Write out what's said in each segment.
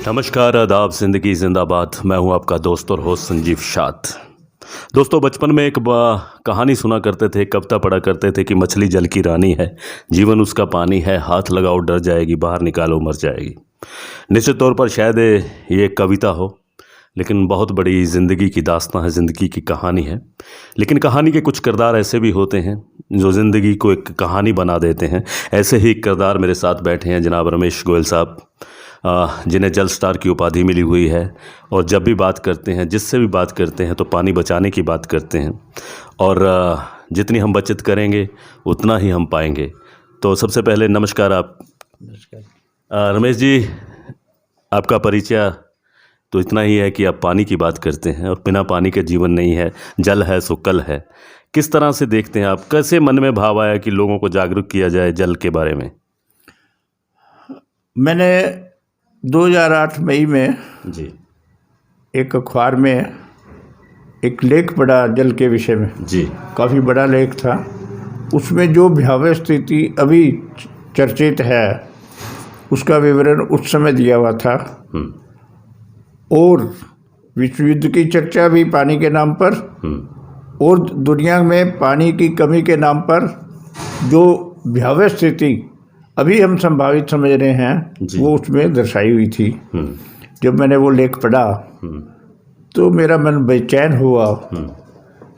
नमस्कार, आदाब, ज़िंदगी ज़िंदाबाद। मैं हूं आपका दोस्त और होस्ट संजीव शात। दोस्तों, बचपन में एक कहानी सुना करते थे, कविता पढ़ा करते थे कि मछली जल की रानी है, जीवन उसका पानी है, हाथ लगाओ डर जाएगी, बाहर निकालो मर जाएगी। निश्चित तौर पर शायद ये एक कविता हो, लेकिन बहुत बड़ी ज़िंदगी की दास्तां है, ज़िंदगी की कहानी है। लेकिन कहानी के कुछ किरदार ऐसे भी होते हैं जो ज़िंदगी को एक कहानी बना देते हैं। ऐसे ही एक किरदार मेरे साथ बैठे हैं जनाब रमेश गोयल साहब, जिन्हें जल स्टार की उपाधि मिली हुई है। और जब भी बात करते हैं, जिससे भी बात करते हैं, तो पानी बचाने की बात करते हैं। और जितनी हम बचत करेंगे उतना ही हम पाएंगे। तो सबसे पहले नमस्कार। आप नमस्कार। रमेश जी, आपका परिचय तो इतना ही है कि आप पानी की बात करते हैं और बिना पानी के जीवन नहीं है, जल है सो कल है। किस तरह से देखते हैं आप, कैसे मन में भाव आया कि लोगों को जागरूक किया जाए जल के बारे में? मैंने 2008 मई में जी एक अखबार में एक लेख पढ़ा जल के विषय में। जी काफ़ी बड़ा लेख था। उसमें जो भयावह स्थिति अभी चर्चित है उसका विवरण उस समय दिया हुआ था। और विश्व युद्ध की चर्चा भी पानी के नाम पर, और दुनिया में पानी की कमी के नाम पर जो भयावह स्थिति अभी हम संभावित समझ रहे हैं वो उसमें दर्शाई हुई थी। जब मैंने वो लेख पढ़ा तो मेरा मन बेचैन हुआ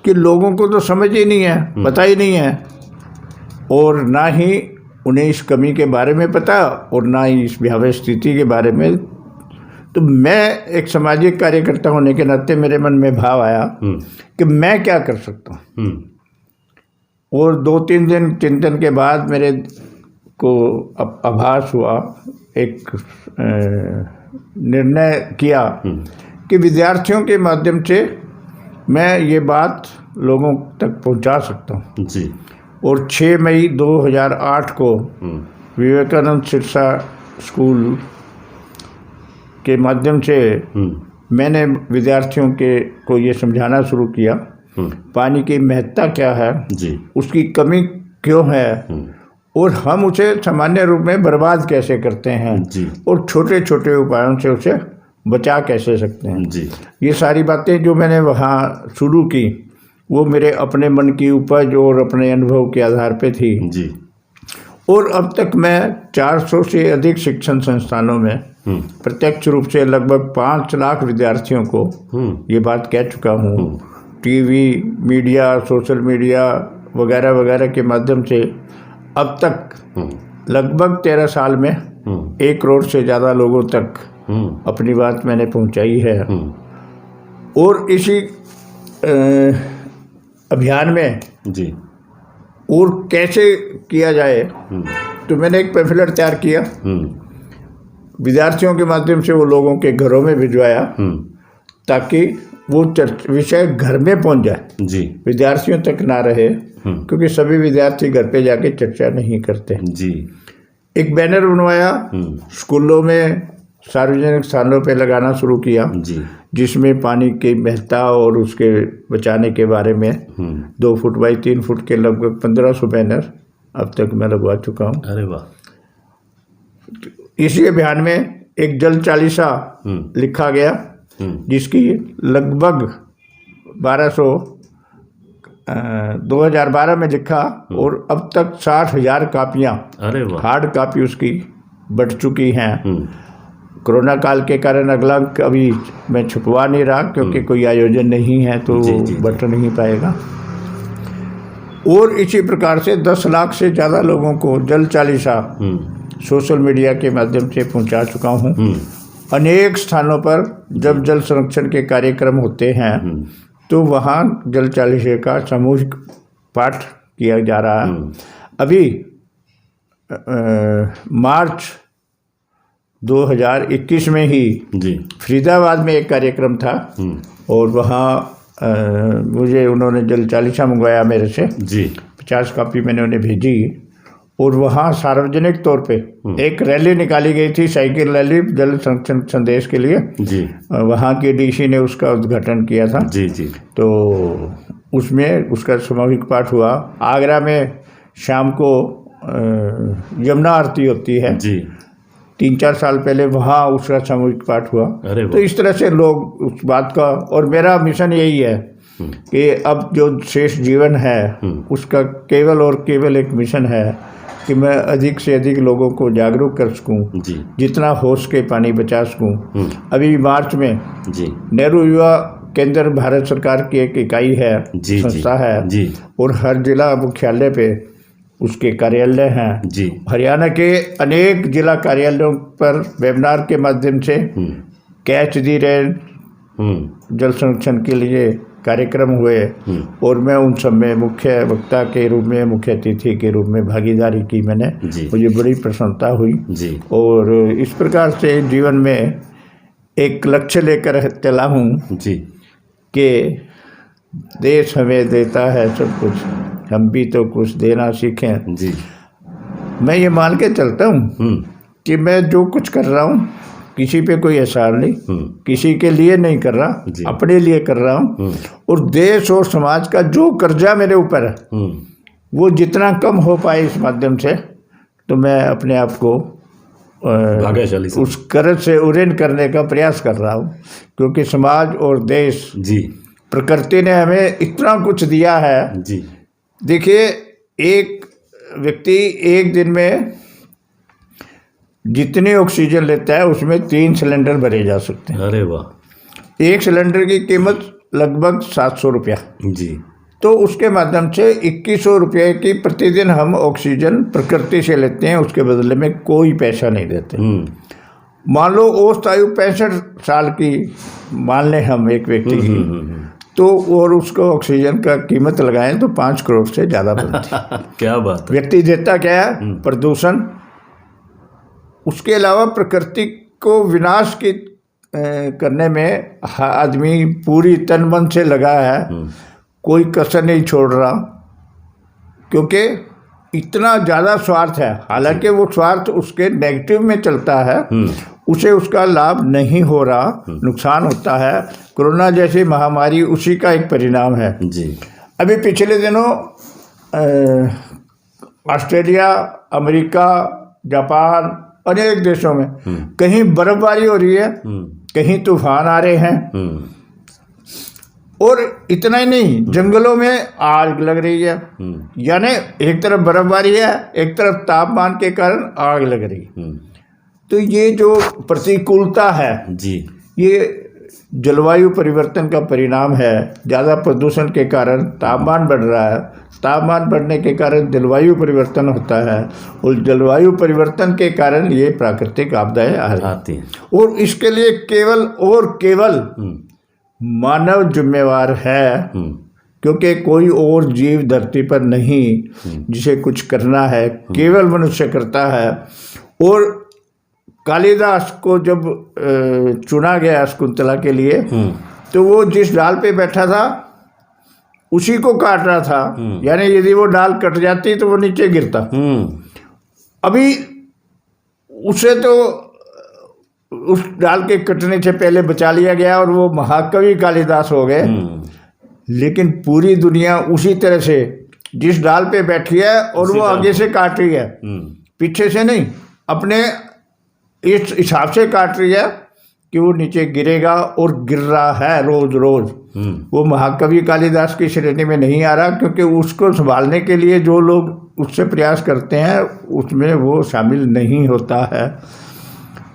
कि लोगों को तो समझ ही नहीं है, पता ही नहीं है, और ना ही उन्हें इस कमी के बारे में पता और ना ही इस भयावह स्थिति के बारे में। तो मैं एक सामाजिक कार्यकर्ता होने के नाते मेरे मन में भाव आया कि मैं क्या कर सकता हूँ। और 2-3 दिन चिंतन के बाद मेरे को आभास हुआ, एक निर्णय किया कि विद्यार्थियों के माध्यम से मैं ये बात लोगों तक पहुंचा सकता हूं। जी। और 6 मई 2008 को विवेकानंद सिरसा स्कूल के माध्यम से मैंने विद्यार्थियों को ये समझाना शुरू किया पानी की महत्ता क्या है, उसकी कमी क्यों है, और हम उसे सामान्य रूप में बर्बाद कैसे करते हैं, और छोटे छोटे उपायों से उसे बचा कैसे सकते हैं। ये सारी बातें जो मैंने वहाँ शुरू की वो मेरे अपने मन की उपज और अपने अनुभव के आधार पे थी। और अब तक मैं 400 से अधिक शिक्षण संस्थानों में प्रत्यक्ष रूप से लगभग 5 लाख विद्यार्थियों को ये बात कह चुका हूँ। टीवी, मीडिया, सोशल मीडिया वगैरह वगैरह के माध्यम से अब तक लगभग 13 साल में 1 करोड़ से ज़्यादा लोगों तक अपनी बात मैंने पहुंचाई है। और इसी अभियान में और कैसे किया जाए, तो मैंने एक पैम्फलेट तैयार किया, विद्यार्थियों के माध्यम से वो लोगों के घरों में भिजवाया ताकि वो विषय घर में पहुंच जाए, विद्यार्थियों तक ना रहे, क्योंकि सभी विद्यार्थी घर पे जाके चर्चा नहीं करते। एक बैनर बनवाया, स्कूलों में सार्वजनिक स्थानों पे लगाना शुरू किया, जिसमें पानी की महत्ता और उसके बचाने के बारे में 2 फुट बाई 3 फुट के लगभग 1500 बैनर अब तक मैं लगवा चुका हूँ। अरे वाह। इसी अभियान में एक जल चालीसा लिखा गया, जिसकी लगभग 2012 में लिखा, और अब तक 60,000 कापियाँ, हार्ड कापी उसकी बढ़ चुकी हैं। कोरोना काल के कारण अगला अंक अभी मैं छुपवा नहीं रहा, क्योंकि कोई आयोजन नहीं है तो बढ़ नहीं पाएगा। और इसी प्रकार से 10 लाख से ज़्यादा लोगों को जल चालीसा सोशल मीडिया के माध्यम से पहुंचा चुका हूं। अनेक स्थानों पर जब जल संरक्षण के कार्यक्रम होते हैं तो वहां जल चालीसा का सामूहिक पाठ किया जा रहा है। अभी मार्च 2021 में ही फरीदाबाद में एक कार्यक्रम था, और वहाँ मुझे उन्होंने जल चालीसा मंगवाया मेरे से। 50 कापी मैंने उन्हें भेजी, और वहाँ सार्वजनिक तौर पे एक रैली निकाली गई थी, साइकिल रैली जल संरक्षण संदेश के लिए। वहाँ के डीसी ने उसका उद्घाटन किया था। तो उसमें उसका सामूहिक पाठ हुआ। आगरा में शाम को यमुना आरती होती है, 3-4 साल पहले वहाँ उसका सामूहिक पाठ हुआ। अरे वाह। तो इस तरह से लोग उस बात का, और मेरा मिशन यही है कि अब जो शेष जीवन है उसका केवल और केवल एक मिशन है कि मैं अधिक से अधिक लोगों को जागरूक कर सकूं, जी जितना हो सके पानी बचा सकूं। अभी मार्च में जी नेहरू युवा केंद्र भारत सरकार की एक इकाई है, जी संस्था है, जी और हर जिला मुख्यालय पे उसके कार्यालय हैं। जी हरियाणा के अनेक जिला कार्यालयों पर वेबिनार के माध्यम से कैच दी रेन जल संरक्षण के लिए कार्यक्रम हुए, और मैं उन सब में मुख्य वक्ता के रूप में, मुख्य अतिथि के रूप में भागीदारी की मैंने। जी मुझे बड़ी प्रसन्नता हुई। जी और इस प्रकार से जीवन में एक लक्ष्य लेकर चला हूँ जी कि देश हमें देता है सब कुछ, हम भी तो कुछ देना सीखें। जी मैं ये मान के चलता हूँ कि मैं जो कुछ कर रहा हूँ किसी पे कोई एहसान नहीं, किसी के लिए नहीं कर रहा, अपने लिए कर रहा हूँ। और देश और समाज का जो कर्जा मेरे ऊपर है वो जितना कम हो पाए इस माध्यम से, तो मैं अपने आप को भाग्यशाली उस कर्ज से उऋण करने का प्रयास कर रहा हूँ। क्योंकि समाज और देश, जी प्रकृति ने हमें इतना कुछ दिया है। जी देखिए, एक व्यक्ति एक दिन में जितनी ऑक्सीजन लेता है उसमें 3 सिलेंडर भरे जा सकते हैं। अरे वाह। एक सिलेंडर की कीमत लगभग 700 रुपया। जी तो उसके माध्यम से 2100 रुपये की प्रतिदिन हम ऑक्सीजन प्रकृति से लेते हैं, उसके बदले में कोई पैसा नहीं देते। मान लो औसत आयु 65 साल की मान लें हम एक व्यक्ति की, तो और उसको ऑक्सीजन का कीमत लगाएं तो 5 करोड़ से ज़्यादा बनती है। क्या बात है। व्यक्ति देता क्या है? प्रदूषण। उसके अलावा प्रकृति को विनाश की करने में आदमी पूरी तन मन से लगा है, कोई कसर नहीं छोड़ रहा, क्योंकि इतना ज़्यादा स्वार्थ है। हालांकि वो स्वार्थ उसके नेगेटिव में चलता है, उसे उसका लाभ नहीं हो रहा, नुकसान होता है। कोरोना जैसी महामारी उसी का एक परिणाम है। जी अभी पिछले दिनों ऑस्ट्रेलिया, अमेरिका, जापान, अनेक देशों में कहीं बर्फबारी हो रही है, कहीं तूफान आ रहे हैं, और इतना ही नहीं, जंगलों में आग लग रही है। यानी एक तरफ बर्फबारी है, एक तरफ तापमान के कारण आग लग रही है। तो ये जो प्रतिकूलता है जी, ये जलवायु परिवर्तन का परिणाम है। ज़्यादा प्रदूषण के कारण तापमान बढ़ रहा है, तापमान बढ़ने के कारण जलवायु परिवर्तन होता है, और जलवायु परिवर्तन के कारण ये प्राकृतिक आपदाएं आती हैं। और इसके लिए केवल और केवल मानव जिम्मेवार है, क्योंकि कोई और जीव धरती पर नहीं जिसे कुछ करना है, केवल मनुष्य करता है। और कालिदास को जब चुना गया शकुंतला के लिए, तो वो जिस डाल पे बैठा था उसी को काट रहा था। यानी यदि वो डाल कट जाती तो वो नीचे गिरता। अभी उसे तो उस डाल के कटने से पहले बचा लिया गया और वो महाकवि कालिदास हो गए। लेकिन पूरी दुनिया उसी तरह से जिस डाल पे बैठी है और वो आगे से काट रही है, पीछे से नहीं, अपने इस हिसाब से काट रही है कि वो नीचे गिरेगा, और गिर रहा है रोज रोज। वो महाकवि कालिदास की श्रेणी में नहीं आ रहा, क्योंकि उसको संभालने के लिए जो लोग उससे प्रयास करते हैं उसमें वो शामिल नहीं होता है।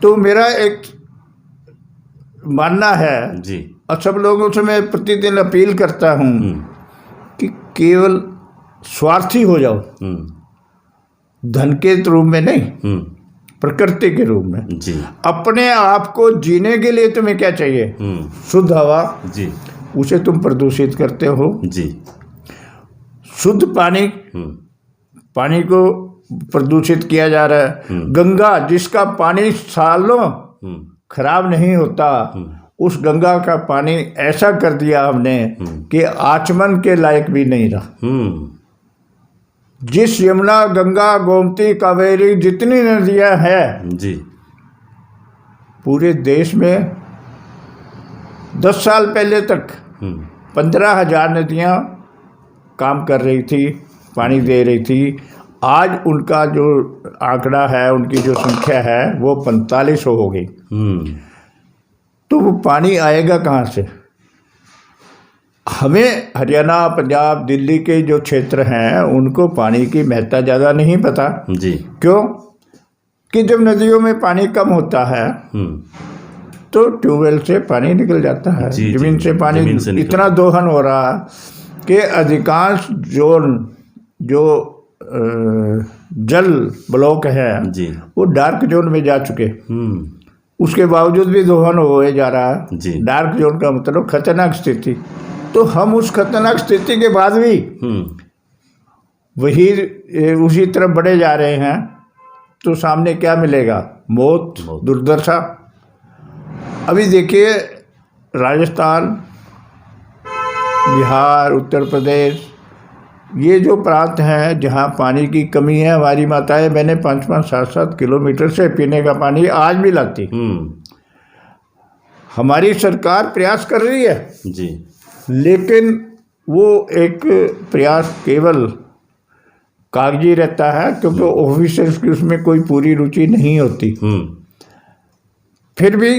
तो मेरा एक मानना है जी, और सब लोगों से मैं प्रतिदिन अपील करता हूँ कि केवल स्वार्थी हो जाओ, धन के रूप में नहीं, प्रकृति के रूप में। जी, अपने आप को जीने के लिए तुम्हें क्या चाहिए? शुद्ध हवा। जी, उसे तुम प्रदूषित करते हो। जी, शुद्ध पानी, पानी को प्रदूषित किया जा रहा है। गंगा, जिसका पानी सालों खराब नहीं होता, उस गंगा का पानी ऐसा कर दिया हमने कि आचमन के लायक भी नहीं रहा। जिस यमुना, गंगा, गोमती, कावेरी, जितनी नदियां हैं जी, पूरे देश में 10 साल पहले तक 15,000 नदियां काम कर रही थी, पानी दे रही थी। आज उनका जो आंकड़ा है, उनकी जो संख्या है वो 4500 हो गई। तो वो पानी आएगा कहाँ से? हमें हरियाणा, पंजाब, दिल्ली के जो क्षेत्र हैं उनको पानी की महत्ता ज़्यादा नहीं पता। जी। क्यों? कि जब नदियों में पानी कम होता है तो ट्यूबवेल से पानी निकल जाता है। जी, जमीन से पानी जमीन से निकल- इतना दोहन हो रहा कि अधिकांश जोन जो जल ब्लॉक है जी। वो डार्क जोन में जा चुके। उसके बावजूद भी दोहन हो जा रहा जी। है। डार्क जोन का मतलब खतरनाक स्थिति। तो हम उस खतरनाक स्थिति के बाद भी वही उसी तरफ बढ़े जा रहे हैं। तो सामने क्या मिलेगा? मौत, दुर्दशा। अभी देखिए राजस्थान, बिहार, उत्तर प्रदेश, ये जो प्रांत हैं जहाँ पानी की कमी है, हमारी माताएं बहनें 5-5, 7-7 किलोमीटर से पीने का पानी आज भी लाती। हमारी सरकार प्रयास कर रही है जी। लेकिन वो एक प्रयास केवल कागजी रहता है, क्योंकि ऑफिसर्स की उसमें कोई पूरी रुचि नहीं होती। फिर भी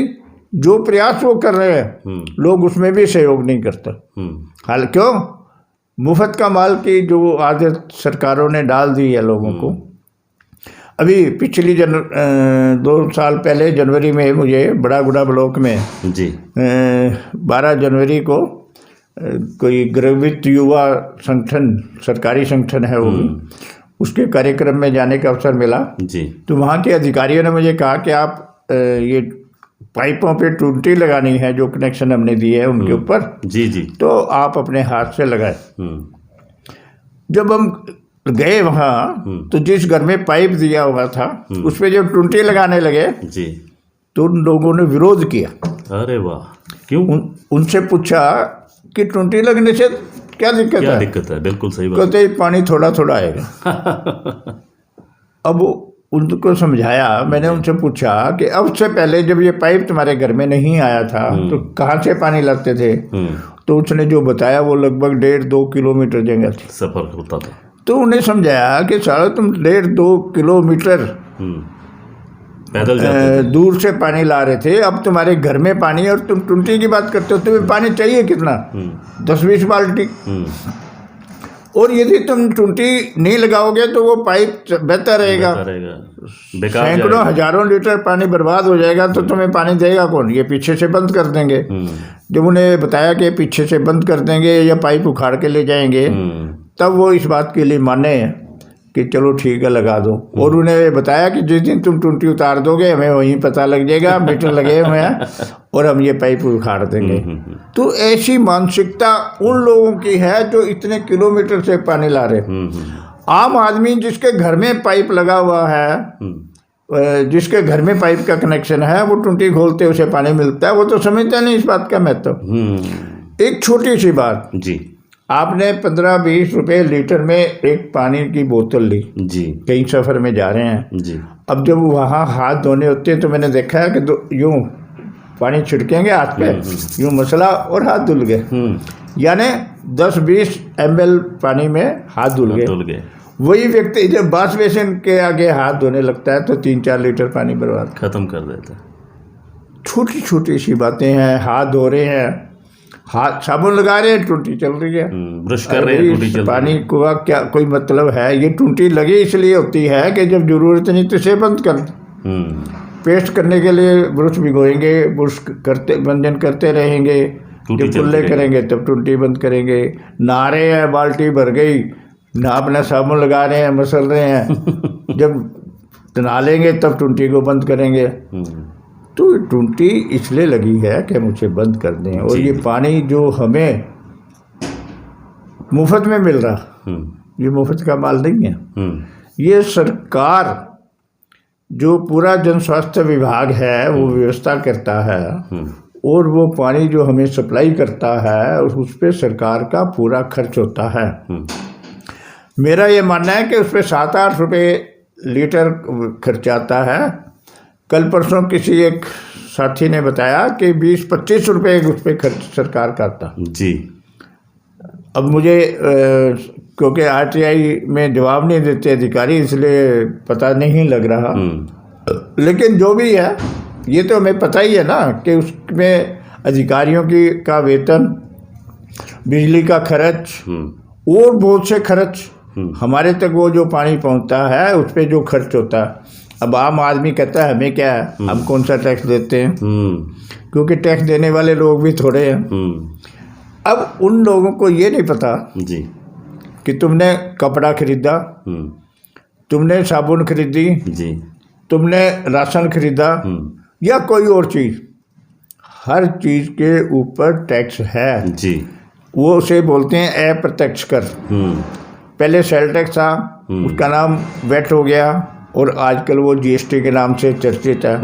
जो प्रयास वो कर रहे हैं लोग उसमें भी सहयोग नहीं करते। हाल क्यों? मुफ्त का माल की जो आदत सरकारों ने डाल दी है लोगों को। अभी पिछली 2 साल पहले जनवरी में मुझे बड़ागुड़ा ब्लॉक में जी 12 जनवरी को कोई गर्वित युवा संगठन, सरकारी संगठन है वो भी, उसके कार्यक्रम में जाने का अवसर मिला। जी। तो वहाँ के अधिकारियों ने मुझे कहा कि आप ये पाइपों पे टूटी लगानी है, जो कनेक्शन हमने दिए है उनके ऊपर। जी। जी। तो आप अपने हाथ से लगाए। जब हम गए वहाँ तो जिस घर में पाइप दिया हुआ था उस पर जब टूटी लगाने लगे जी तो उन लोगों ने विरोध किया। अरे वाह, क्यों? उनसे पूछा कि टूटी लगने से क्या दिक्कत क्या है? दिक्कत है? बिल्कुल सही बात। कहते पानी थोड़ा थोड़ा आएगा। अब उनको समझाया, मैंने उनसे पूछा कि अब से पहले जब ये पाइप तुम्हारे घर में नहीं आया था तो कहाँ से पानी लाते थे? तो उसने जो बताया वो लगभग 1.5-2 किलोमीटर जगह थी, सफर होता था। तो उन्हें समझाया कि साला तुम 1.5-2 किलोमीटर पैदल जाते थे। दूर से पानी ला रहे थे, अब तुम्हारे घर में पानी है और तुम टूटी की बात करते हो। तुम्हें पानी चाहिए कितना? 10-20 बाल्टी। और यदि तुम टूटी नहीं लगाओगे तो वो पाइप बहता रहेगा, बेकार सैकड़ों जाएगा। हजारों लीटर पानी बर्बाद हो जाएगा। तो तुम्हें पानी देगा कौन? ये पीछे से बंद कर देंगे। जब उन्हें बताया कि पीछे से बंद कर देंगे या पाइप उखाड़ के ले जाएंगे, तब वो इस बात के लिए माने कि चलो ठीक है लगा दो। और उन्हें बताया कि जिस दिन तुम टूटी उतार दोगे हमें वहीं पता लग जाएगा, मीटर लगे हुए हैं और हम ये पाइप उखाड़ देंगे। तो ऐसी मानसिकता उन लोगों की है जो इतने किलोमीटर से पानी ला रहे। आम आदमी जिसके घर में पाइप लगा हुआ है, जिसके घर में पाइप का कनेक्शन है, वो टूटी खोलते उसे पानी मिलता है, वो तो समझता नहीं इस बात का महत्व। एक छोटी सी बात जी। आपने 15-20 रुपए लीटर में एक पानी की बोतल ली जी। कहीं सफ़र में जा रहे हैं जी। अब जब वहाँ हाथ धोने होते हैं तो मैंने देखा है कि यूँ पानी छिड़केंगे हाथ पे, यूँ मसला और हाथ धुल गए। यानी 10-20 ml पानी में हाथ धुल गए। वही व्यक्ति जब वॉश बेसिन के आगे हाथ धोने लगता है तो 3-4 लीटर पानी बर्बाद खत्म कर देता है। छोटी छोटी सी बातें हैं। हाथ धो रहे हैं, हाथ साबुन लगा रहे हैं, टूटी चल रही है, ब्रश कर रहे हैं, टूटी चल रही है। पानी का क्या कोई मतलब है? ये टूटी लगी इसलिए होती है कि जब जरूरत नहीं तो इसे बंद कर। पेस्ट करने के लिए ब्रश भिगोएंगे, ब्रश करते मंजन करते रहेंगे, जब कुल्ले करेंगे तब टूटी बंद करेंगे। नहा रहे हैं, बाल्टी भर गई, ना अपना साबुन लगा रहे हैं, मसल रहे हैं, जब नहा लेंगे तब टूटी को बंद करेंगे। तो टूटी इसलिए लगी है कि मुझे बंद कर दें। और ये पानी जो हमें मुफ्त में मिल रहा, ये मुफ्त का माल नहीं है। ये सरकार जो पूरा जन स्वास्थ्य विभाग है वो व्यवस्था करता है, और वो पानी जो हमें सप्लाई करता है उस पर सरकार का पूरा खर्च होता है। मेरा ये मानना है कि उस पर 7-8 रुपये लीटर खर्च आता है। कल परसों किसी एक साथी ने बताया कि 20-25 रुपये उस पर खर्च सरकार करता। जी। अब मुझे क्योंकि आरटीआई में जवाब नहीं देते अधिकारी, इसलिए पता नहीं लग रहा। लेकिन जो भी है, ये तो हमें पता ही है ना कि उसमें अधिकारियों की का वेतन, बिजली का खर्च और बहुत से खर्च, हमारे तक वो जो पानी पहुंचता है उस पर जो खर्च होता है। अब आम आदमी कहता है हमें क्या है, हम कौन सा टैक्स देते हैं, क्योंकि टैक्स देने वाले लोग भी थोड़े हैं। अब उन लोगों को ये नहीं पता जी कि तुमने कपड़ा खरीदा, तुमने साबुन खरीदी जी, तुमने राशन खरीदा या कोई और चीज़, हर चीज़ के ऊपर टैक्स है जी। वो उसे बोलते हैं अप्रत्यक्ष कर। पहले सेल टैक्स था, उसका नाम वैट हो गया और आजकल वो जीएसटी के नाम से चर्चित है।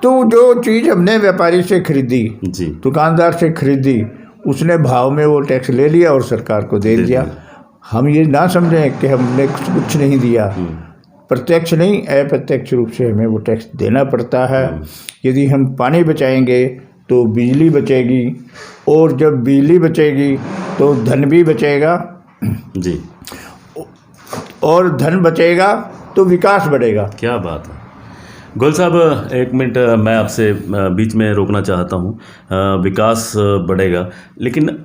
तो जो चीज़ हमने व्यापारी से खरीदी जी, दुकानदार से खरीदी, उसने भाव में वो टैक्स ले लिया और सरकार को दे दिया। हम ये ना समझें कि हमने कुछ नहीं दिया। प्रत्यक्ष नहीं, अप्रत्यक्ष रूप से हमें वो टैक्स देना पड़ता है। यदि हम पानी बचाएंगे तो बिजली बचेगी, और जब बिजली बचेगी तो धन भी बचेगा जी, और धन बचेगा तो विकास बढ़ेगा। क्या बात है। गोयल साहब, एक मिनट मैं आपसे बीच में रोकना चाहता हूँ। विकास बढ़ेगा, लेकिन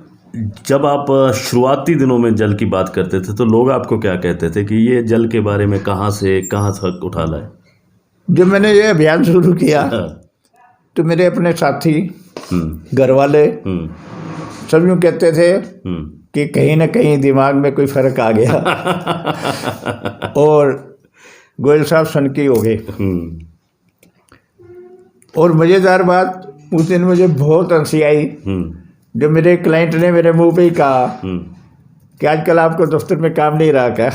जब आप शुरुआती दिनों में जल की बात करते थे तो लोग आपको क्या कहते थे कि ये जल के बारे में कहाँ तक उठा लाए? जब मैंने ये अभियान शुरू किया तो मेरे अपने साथी, घर वाले सब यूँ कहते थे कि कहीं ना कहीं दिमाग में कोई फर्क आ गया और गोयल साहब सनकी हो गए। और मज़ेदार बात, उस दिन मुझे बहुत हंसी आई जब मेरे क्लाइंट ने मेरे मुंह पे ही कहा कि आजकल आपको दफ्तर में काम नहीं रहा क्या?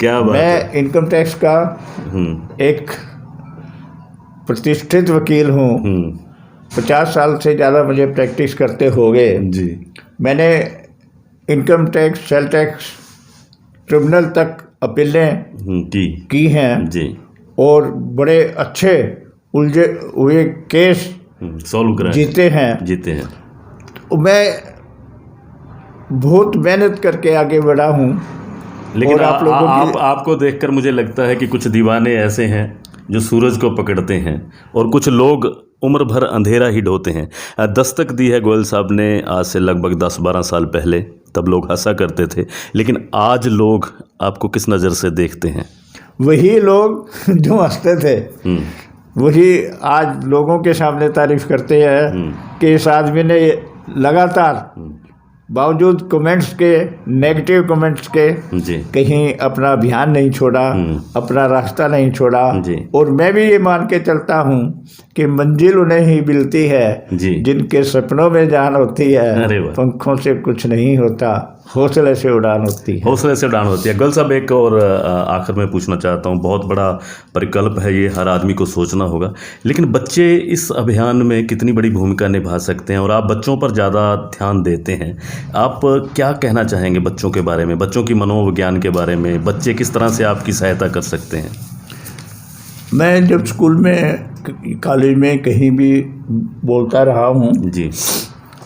क्या बात मैं है। इनकम टैक्स का एक प्रतिष्ठित वकील हूँ। 50 साल से ज़्यादा मुझे प्रैक्टिस करते हो गए जी। मैंने income tax, sale tax, tribunal तक अपीलें की हैं जी, और बड़े अच्छे उलझे हुए केस सॉल्व कराए, जीते हैं। मैं बहुत मेहनत करके आगे बढ़ा हूँ। लेकिन और आप लोगों आपको देखकर मुझे लगता है कि कुछ दीवाने ऐसे हैं जो सूरज को पकड़ते हैं और कुछ लोग उम्र भर अंधेरा ही ढोते हैं। दस्तक दी है गोयल साहब ने आज से लगभग 10-12 साल पहले। तब लोग हंसा करते थे, लेकिन आज लोग आपको किस नज़र से देखते हैं? वही लोग जो हंसते थे वही आज लोगों के सामने तारीफ करते हैं कि इस आदमी ने लगातार बावजूद कमेंट्स के, नेगेटिव कमेंट्स के, जी, कहीं अपना अभियान नहीं छोड़ा, अपना रास्ता नहीं छोड़ा। और मैं भी ये मान के चलता हूँ कि मंजिल उन्हें ही मिलती है जिनके सपनों में जान होती है, पंखों से कुछ नहीं होता, हौसले से उड़ान होती है। हौसले से उड़ान होती है। गोयल साहब, एक और आखिर में पूछना चाहता हूँ, बहुत बड़ा परिकल्प है ये, हर आदमी को सोचना होगा, लेकिन बच्चे इस अभियान में कितनी बड़ी भूमिका निभा सकते हैं? और आप बच्चों पर ज़्यादा ध्यान देते हैं, आप क्या कहना चाहेंगे बच्चों के बारे में, बच्चों की मनोविज्ञान के बारे में? बच्चे किस तरह से आपकी सहायता कर सकते हैं? मैं जब स्कूल में, कॉलेज में, कहीं भी बोलता रहा हूँ जी।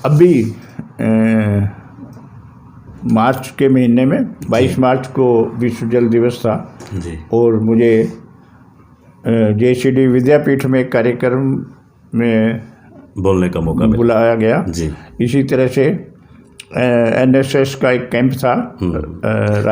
अभी मार्च के महीने में 22 मार्च को विश्व जल दिवस था जी। और मुझे JCD विद्यापीठ में कार्यक्रम में बोलने का मौका बुलाया गया जी। इसी तरह से NSS का एक कैंप था।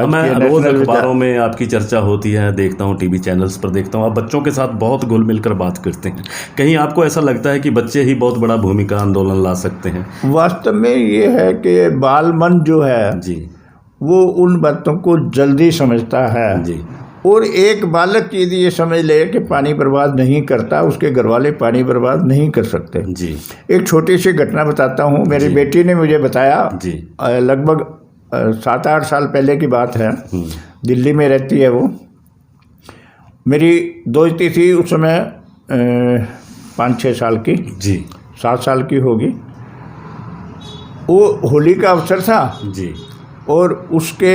मैं रोज़ अखबारों में आपकी चर्चा होती है, देखता हूँ, टीवी चैनल्स पर देखता हूँ, आप बच्चों के साथ बहुत घुल मिल कर बात करते हैं। कहीं आपको ऐसा लगता है कि बच्चे ही बहुत बड़ा भूमिका आंदोलन ला सकते हैं? वास्तव में ये है कि बाल मन जो है जी, वो उन बातों को जल्दी समझता है जी। और एक बालक यदि ये समझ ले कि पानी बर्बाद नहीं करता, उसके घर वाले पानी बर्बाद नहीं कर सकते जी। एक छोटी सी घटना बताता हूँ। मेरी बेटी ने मुझे बताया जी, लगभग 7-8 साल पहले की बात है। दिल्ली में रहती है वो। मेरी दोस्ती थी उस समय 5-6 साल की जी, 7 साल की होगी। वो होली का अवसर था जी, और उसके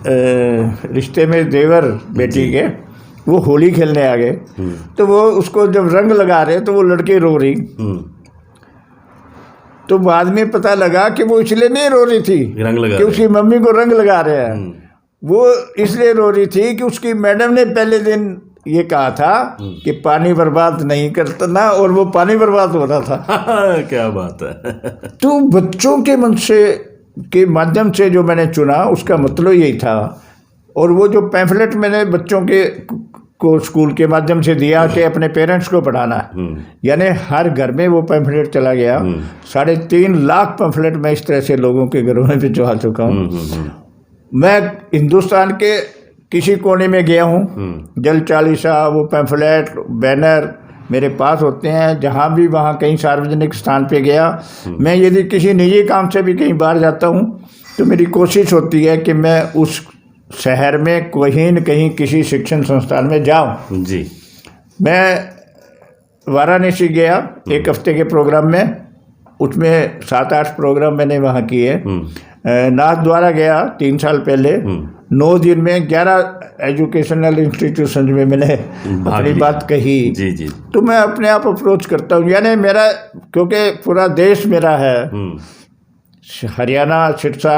रिश्ते में देवर बेटी के वो होली खेलने आ गए। तो वो उसको जब रंग लगा रहे तो वो लड़की रो रही। तो बाद में पता लगा कि वो इसलिए नहीं रो रही थी रंग लगा कि उसकी मम्मी को रंग लगा रहे हैं, वो इसलिए रो रही थी कि उसकी मैडम ने पहले दिन ये कहा था कि पानी बर्बाद नहीं करता ना, और वो पानी बर्बाद हो रहा था। क्या बात है। तो बच्चों के मन से के माध्यम से जो मैंने चुना उसका मतलब यही था। और वो जो पैम्फलेट मैंने बच्चों के को स्कूल के माध्यम से दिया कि अपने पेरेंट्स को पढ़ाना, यानी हर घर में वो पैम्फलेट चला गया। 3.5 लाख पैम्फलेट मैं इस तरह से लोगों के घरों में भिजवा चुका हूँ। मैं हिंदुस्तान के किसी कोने में गया हूँ, जल चालीसा, वो पैम्फलेट, बैनर मेरे पास होते हैं। जहाँ भी वहाँ कहीं सार्वजनिक स्थान पे गया, मैं यदि किसी निजी काम से भी कहीं बाहर जाता हूँ तो मेरी कोशिश होती है कि मैं उस शहर में कहीं न कहीं किसी शिक्षण संस्थान में जाऊँ जी। मैं वाराणसी गया एक हफ्ते के प्रोग्राम में, उसमें 7-8 प्रोग्राम मैंने वहाँ किए। नाथद्वारा गया 3 साल पहले, 9 दिन में 11 एजुकेशनल इंस्टीट्यूशन में मैंने अपनी बात कही। जी जी। तो मैं अपने आप अप्रोच करता हूँ, यानी मेरा, क्योंकि पूरा देश मेरा है, हरियाणा सिरसा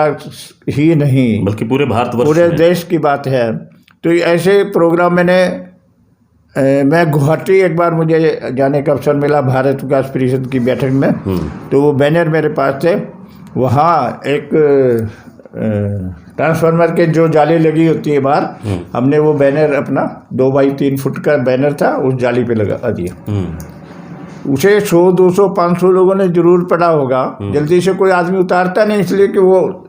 ही नहीं बल्कि पूरे भारतवर्ष पूरे देश की बात है। तो ऐसे प्रोग्राम मैं गुवाहाटी एक बार मुझे जाने का अवसर मिला भारत विकास परिषद की बैठक में, तो वो बैनर मेरे पास थे। वहाँ एक ट्रांसफार्मर के जो जाली लगी होती है बाहर, हमने वो बैनर अपना 2 बाई 3 फुट का बैनर था, उस जाली पे लगा दिया। उसे 100, 200, 500 लोगों ने जरूर पढ़ा होगा। जल्दी से कोई आदमी उतारता नहीं, इसलिए कि वो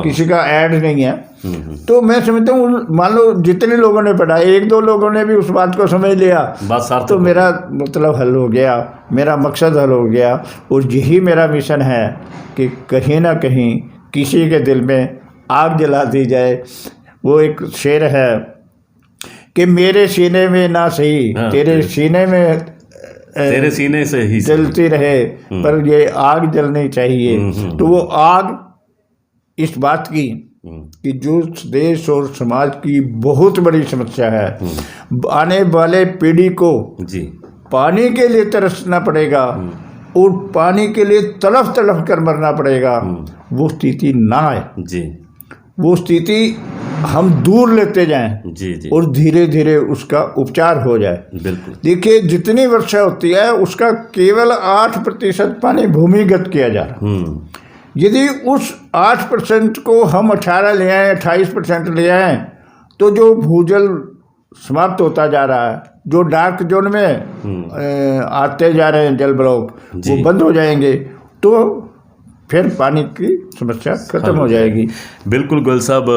किसी का ऐड नहीं है। तो मैं समझता हूँ, मान लो जितने लोगों ने पढ़ा, 1-2 लोगों ने भी उस बात को समझ लिया, तो मेरा मतलब हल हो गया, मेरा मकसद हल हो गया। और यही मेरा मिशन है कि कहीं ना कहीं किसी के दिल में आग जला दी जाए। वो एक शेर है कि मेरे सीने में ना सही, तेरे सीने में, तेरे सीने से ही जलती रहे, पर ये आग जलनी चाहिए। तो वो आग इस बात की कि जो देश और समाज की बहुत बड़ी समस्या है, आने वाले पीढ़ी को जी पानी के लिए तरसना पड़ेगा और पानी के लिए तड़फ तड़फ कर मरना पड़ेगा, वो स्थिति ना आए जी। वो स्थिति हम दूर लेते जाएं जी जी। और धीरे धीरे उसका उपचार हो जाए। बिल्कुल। देखिए, जितनी वर्षा होती है उसका केवल 8% पानी भूमिगत किया जा रहा। यदि उस 8% को हम 18 ले आए, 28% ले आए, तो जो भूजल समाप्त होता जा रहा है, जो डार्क जोन में आते जा रहे हैं जल ब्लॉक, वो बंद हो जाएंगे, तो फिर पानी की समस्या खत्म हो जाएगी। बिल्कुल गोयल साहब,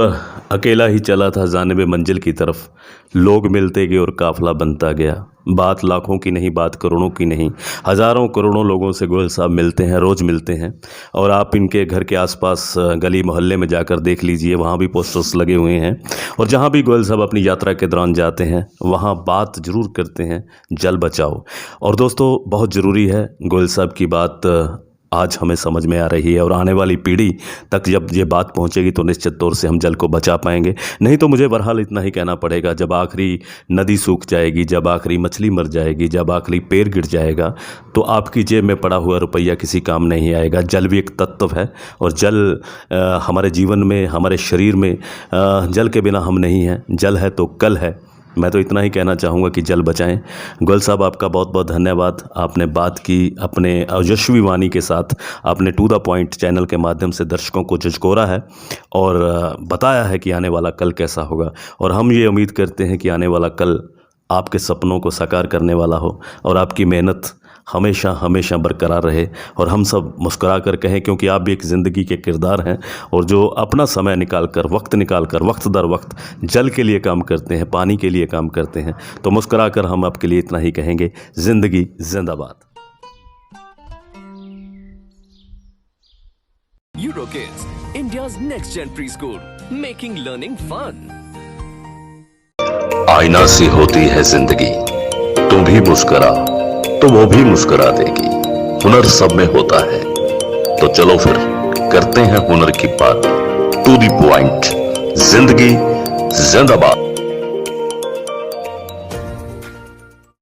अकेला ही चला था जानिबे मंजिल की तरफ, लोग मिलते गए और काफिला बनता गया। बात लाखों की नहीं, बात करोड़ों की नहीं, हज़ारों करोड़ों लोगों से गोयल साहब मिलते हैं, रोज़ मिलते हैं। और आप इनके घर के आसपास गली मोहल्ले में जाकर देख लीजिए, वहाँ भी पोस्टर्स लगे हुए हैं। और जहाँ भी गोयल साहब अपनी यात्रा के दौरान जाते हैं, वहाँ बात ज़रूर करते हैं जल बचाओ। और दोस्तों, बहुत ज़रूरी है, गोयल साहब की बात आज हमें समझ में आ रही है, और आने वाली पीढ़ी तक जब ये बात पहुंचेगी तो निश्चित तौर से हम जल को बचा पाएंगे। नहीं तो मुझे बहरहाल इतना ही कहना पड़ेगा, जब आखिरी नदी सूख जाएगी, जब आखिरी मछली मर जाएगी, जब आखिरी पेड़ गिर जाएगा, तो आपकी जेब में पड़ा हुआ रुपया किसी काम नहीं आएगा। जल भी एक तत्व है, और जल हमारे जीवन में, हमारे शरीर में, जल के बिना हम नहीं हैं। जल है तो कल है। मैं तो इतना ही कहना चाहूँगा कि जल बचाएं। गोयल साहब, आपका बहुत बहुत धन्यवाद। आपने बात की अपने यशस्वी वाणी के साथ, आपने टू द पॉइंट चैनल के माध्यम से दर्शकों को झकझोरा है और बताया है कि आने वाला कल कैसा होगा। और हम ये उम्मीद करते हैं कि आने वाला कल आपके सपनों को साकार करने वाला हो, और आपकी मेहनत हमेशा हमेशा बरकरार रहे, और हम सब मुस्कुरा कर कहें, क्योंकि आप भी एक ज़िंदगी के किरदार हैं, और जो अपना समय निकाल कर, वक्त निकाल कर, वक्त दर वक्त जल के लिए काम करते हैं, पानी के लिए काम करते हैं। तो मुस्कुरा कर हम आपके लिए इतना ही कहेंगे, ज़िंदगी जिंदाबाद। Eurokids, India's next gen preschool, making learning fun. आईना सी होती है जिंदगी, तुम भी मुस्कुरा तो वो भी मुस्कुरा देगी। हुनर सब में होता है, तो चलो फिर करते हैं हुनर की बात। टू द पॉइंट, जिंदगी जिंदाबाद।